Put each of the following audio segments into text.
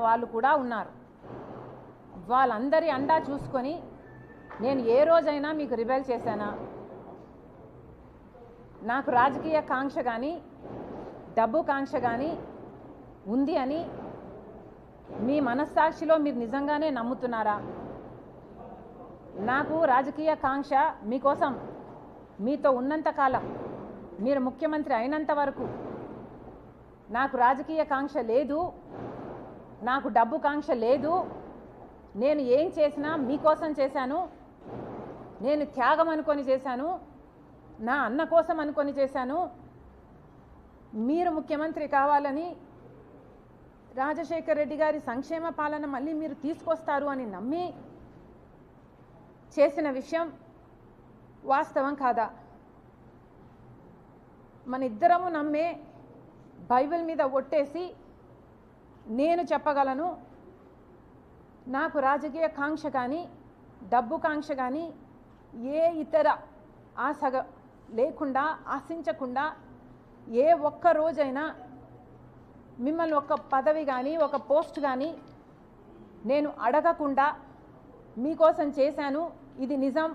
వాళ్ళు కూడా ఉన్నారు. వాళ్ళందరి అండా చూసుకొని నేను ఏ రోజైనా మీకు రిబెల్ చేశానా? నాకు రాజకీయ కాంక్ష కానీ డబ్బు కాంక్ష కానీ ఉంది అని మీ మనస్సాక్షిలో మీరు నిజంగానే నమ్ముతున్నారా? నాకు రాజకీయ కాంక్ష మీకోసం మీతో ఉన్నంతకాలం, మీరు ముఖ్యమంత్రి అయినంత వరకు నాకు రాజకీయ కాంక్ష లేదు, నాకు డబ్బు కాంక్ష లేదు. నేను ఏం చేసినా మీకోసం చేశాను, నేను త్యాగం అనుకొని చేశాను, నా అన్న కోసం అనుకొని చేశాను. మీరు ముఖ్యమంత్రి కావాలని, రాజశేఖర్ రెడ్డి గారి సంక్షేమ పాలన మళ్ళీ మీరు తీసుకొస్తారు అని నమ్మి చేసిన విషయం వాస్తవం కాదా? మన ఇద్దరము నమ్మే బైబిల్ మీద ఒట్టేసి నేను చెప్పగలను, నాకు రాజకీయ కాంక్ష కానీ డబ్బు కాంక్ష కానీ ఏ ఇతర ఆశ లేకుండా, ఆశించకుండా ఏ ఒక్క రోజైనా మిమ్మల్ని ఒక పదవి కానీ ఒక పోస్ట్ కానీ నేను అడగకుండా మీకోసం చేశాను, ఇది నిజం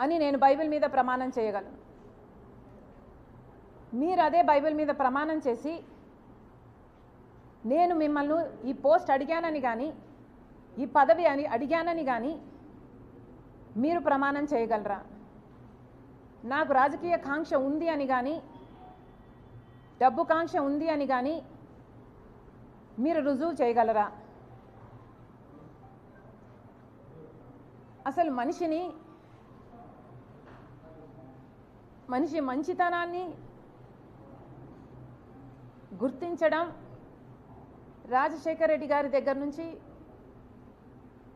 అని నేను బైబిల్ మీద ప్రమాణం చేయగలను. మీరు అదే బైబిల్ మీద ప్రమాణం చేసి నేను మిమ్మల్ని ఈ పోస్ట్ అడిగానని కానీ ఈ పదవి అని అడిగానని కానీ మీరు ప్రమాణం చేయగలరా? నాకు రాజకీయ కాంక్ష ఉంది అని కానీ డబ్బు కాంక్ష ఉంది అని కానీ మీరు రుజువు చేయగలరా? అసలు మనిషి మంచితనాన్ని గుర్తించడం రాజశేఖర్ రెడ్డి గారి దగ్గర నుంచి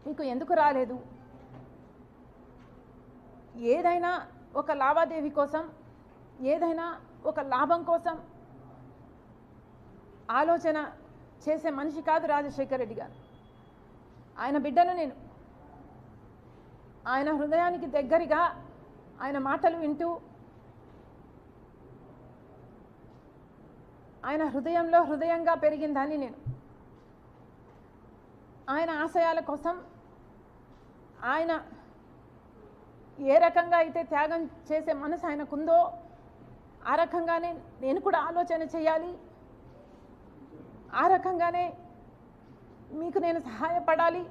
మీకు ఎందుకు రాలేదు? ఏదైనా ఒక లావాదేవీ కోసం, ఏదైనా ఒక లాభం కోసం ఆలోచన చేసే మనిషి కాదు రాజశేఖర్ రెడ్డి గారు. ఆయన బిడ్డను నేను. ఆయన హృదయానికి దగ్గరగా ఆయన మాటలు వింటూ, ఆయన హృదయంలో హృదయంగా పెరిగిందని నేను. ఆయన ఆశయాల కోసం ఆయన ఏ రకంగా అయితే త్యాగం చేసే మనసు ఆయనకుందో ఆ రకంగానే నేను కూడా ఆలోచన చేయాలి, ఆ రకంగానే మీకు నేను సహాయపడాలి.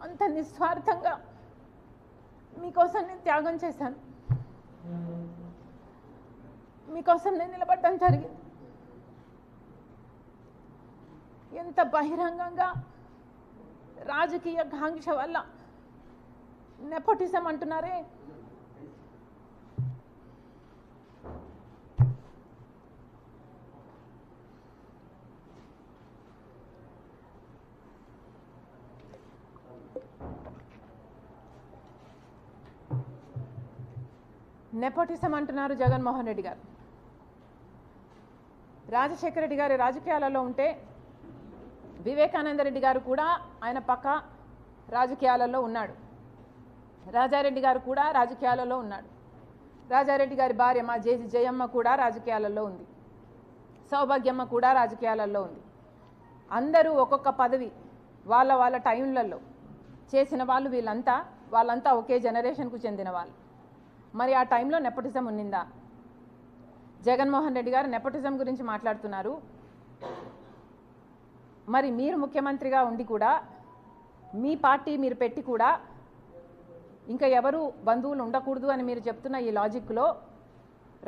అంత నిస్వార్థంగా మీకోసం నేను త్యాగం చేశాను, మీకోసం నేను నిలబడడం జరిగింది. ఎంత బహిరంగంగా రాజకీయ కాంక్ష వల్ల నెపోటిజం అంటున్నారే, నెపోటిజం అంటున్నారు జగన్మోహన్ రెడ్డి గారు. రాజశేఖర రెడ్డి గారి రాజకీయాలలో ఉంటే వివేకానంద రెడ్డి గారు కూడా ఆయన పక్క రాజకీయాలలో ఉన్నాడు, రాజారెడ్డి గారు కూడా రాజకీయాలలో ఉన్నాడు, రాజారెడ్డి గారి భార్య మా జయమ్మ కూడా రాజకీయాలలో ఉంది, సౌభాగ్యమ్మ కూడా రాజకీయాలలో ఉంది. అందరూ ఒక్కొక్క పదవి వాళ్ళ టైంలలో చేసిన వాళ్ళు. వాళ్ళంతా ఒకే జనరేషన్కు చెందిన వాళ్ళు. మరి ఆ టైంలో నెపోటిజం ఉన్నిందా? జగన్మోహన్ రెడ్డి గారు నెపోటిజం గురించి మాట్లాడుతున్నారు. మరి మీరు ముఖ్యమంత్రిగా ఉండి కూడా, మీ పార్టీ మీరు పెట్టి కూడా ఇంకా ఎవరు బంధువులు ఉండకూడదు అని మీరు చెప్తున్న ఈ లాజిక్లో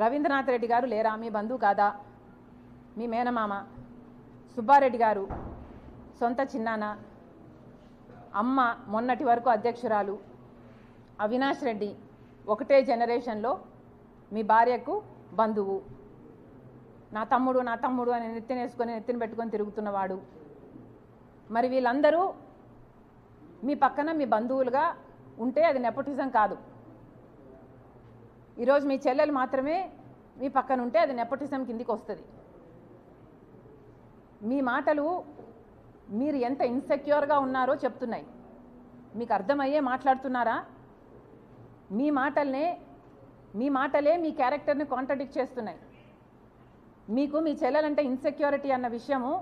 రవీంద్రనాథ్ రెడ్డి గారు లేరా? మీ బంధువు కాదా? మీ మేనమామ. సుబ్బారెడ్డి గారు సొంత చిన్నాన్న, అమ్మ మొన్నటి వరకు అధ్యక్షురాలు. అవినాష్ రెడ్డి ఒకటే జనరేషన్లో మీ భార్యకు బంధువు. నా తమ్ముడు అని నెత్తిన పెట్టుకొని తిరుగుతున్నవాడు. మరి వీళ్ళందరూ మీ పక్కన మీ బంధువులుగా ఉంటే అది నెపోటిజం కాదు. ఈరోజు మీ చెల్లెలు మాత్రమే మీ పక్కన ఉంటే అది నెపోటిజం కిందికి వస్తుంది. మీ మాటలు మీరు ఎంత ఇన్సెక్యూర్గా ఉన్నారో చెప్తున్నాయి. మీకు అర్థమయ్యే మాట్లాడుతున్నారా? మీ మాటలే మీ క్యారెక్టర్ని కాంట్రడిక్ట్ చేస్తున్నాయి. మీకు మీ చెల్లెలంటే ఇన్సెక్యూరిటీ అన్న విషయము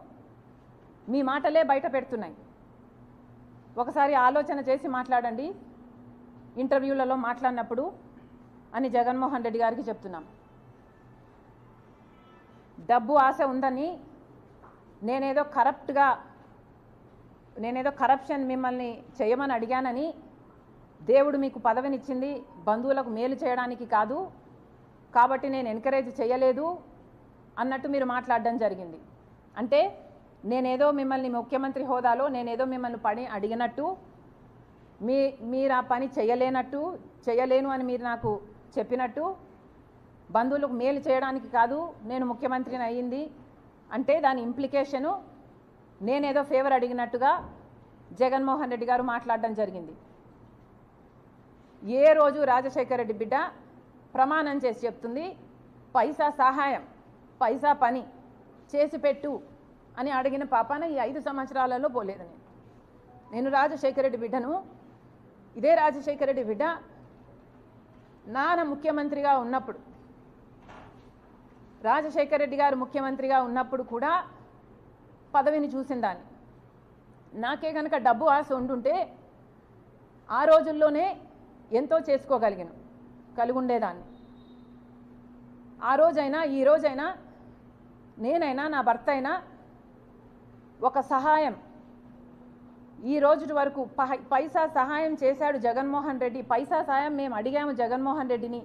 మీ మాటలే బయట పెడుతున్నాయి. ఒకసారి ఆలోచన చేసి మాట్లాడండి ఇంటర్వ్యూలలో మాట్లాడినప్పుడు అని జగన్మోహన్ రెడ్డి గారికి చెప్తున్నాం. డబ్బు ఆశ ఉందని నేనేదో కరప్షన్ మిమ్మల్ని చేయమని అడిగానని, దేవుడు మీకు పదవినిచ్చింది బంధువులకు మేలు చేయడానికి కాదు కాబట్టి నేను ఎంకరేజ్ చేయలేదు అన్నట్టు మీరు మాట్లాడడం జరిగింది. అంటే నేనేదో మిమ్మల్ని ముఖ్యమంత్రి హోదాలో నేనేదో మిమ్మల్ని పని అడిగినట్టు, మీరు ఆ పని చేయలేను అని మీరు నాకు చెప్పినట్టు, బంధువులకు మేలు చేయడానికి కాదు నేను ముఖ్యమంత్రిని అయ్యింది అంటే దాని ఇంప్లికేషను నేనేదో ఫేవర్ అడిగినట్టుగా జగన్మోహన్ రెడ్డి గారు మాట్లాడడం జరిగింది. ఏ రోజు రాజశేఖర రెడ్డి బిడ్డ ప్రమాణం చేసి చెప్తుంది పైసా సహాయం పైసా పని చేసి పెట్టు అని అడిగిన పాపాన ఈ 5 సంవత్సరాలలో పోలేదు. నేను రాజశేఖర రెడ్డి బిడ్డను. ఇదే రాజశేఖర రెడ్డి బిడ్డ నాన్న ముఖ్యమంత్రిగా ఉన్నప్పుడు, రాజశేఖర రెడ్డి గారు ముఖ్యమంత్రిగా ఉన్నప్పుడు కూడా పదవిని చూసిందాన్ని. నాకే కనుక డబ్బు ఆశ ఉండుంటే ఆ రోజుల్లోనే ఎంతో కలిగి ఉండేదాన్ని. ఆ రోజైనా ఈ రోజైనా నేనైనా నా భర్త అయినా ఒక సహాయం ఈ రోజు వరకు పైసా సహాయం చేశాడు జగన్మోహన్ రెడ్డి, పైసా సహాయం మేము అడిగాము జగన్మోహన్ రెడ్డిని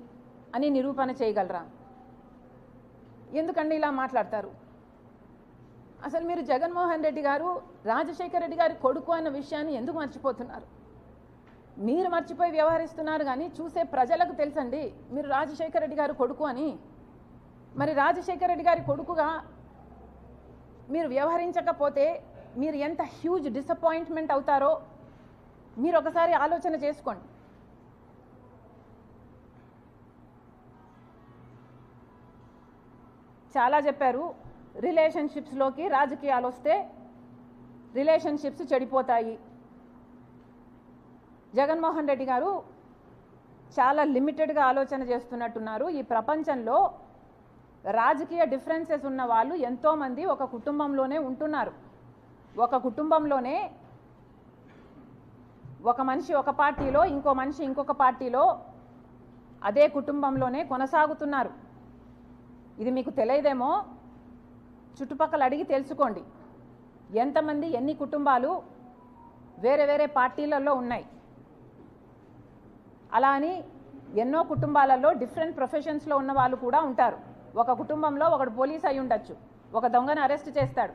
అని నిరూపణ చేయగలరా? ఎందుకండి ఇలా మాట్లాడతారు? అసలు మీరు జగన్మోహన్ రెడ్డి గారు రాజశేఖర రెడ్డి గారి కొడుకు అన్న విషయాన్ని ఎందుకు మర్చిపోతున్నారు? మీరు మర్చిపోయి వ్యవహరిస్తున్నారు కానీ చూసే ప్రజలకు తెలుసండి మీరు రాజశేఖర రెడ్డి గారు కొడుకు అని. మరి రాజశేఖర రెడ్డి గారి కొడుకుగా మీరు వ్యవహరించకపోతే మీరు ఎంత హ్యూజ్ డిసప్పాయింట్మెంట్ అవుతారో మీరు ఒకసారి ఆలోచన చేసుకోండి. చాలా చెప్పారు, రిలేషన్షిప్స్లోకి రాజకీయాలు వస్తే రిలేషన్షిప్స్ చెడిపోతాయి. జగన్మోహన్ రెడ్డి గారు చాలా లిమిటెడ్గా ఆలోచన చేస్తున్నట్టున్నారు. ఈ ప్రపంచంలో రాజకీయ డిఫరెన్సెస్ ఉన్న వాళ్ళు ఎంతోమంది ఒక కుటుంబంలోనే ఉంటున్నారు. ఒక కుటుంబంలోనే ఒక మనిషి ఒక పార్టీలో, ఇంకో మనిషి ఇంకొక పార్టీలో, అదే కుటుంబంలోనే కొనసాగుతున్నారు. ఇది మీకు తెలియదేమో, చుట్టుపక్కల అడిగి తెలుసుకోండి ఎంతమంది ఎన్ని కుటుంబాలు వేరే వేరే పార్టీలలో ఉన్నాయి. అలా అని ఎన్నో కుటుంబాలలో డిఫరెంట్ ప్రొఫెషన్స్లో ఉన్న వాళ్ళు కూడా ఉంటారు. ఒక కుటుంబంలో ఒకడు పోలీస్ అయి ఉండొచ్చు, ఒక దొంగను అరెస్ట్ చేస్తాడు,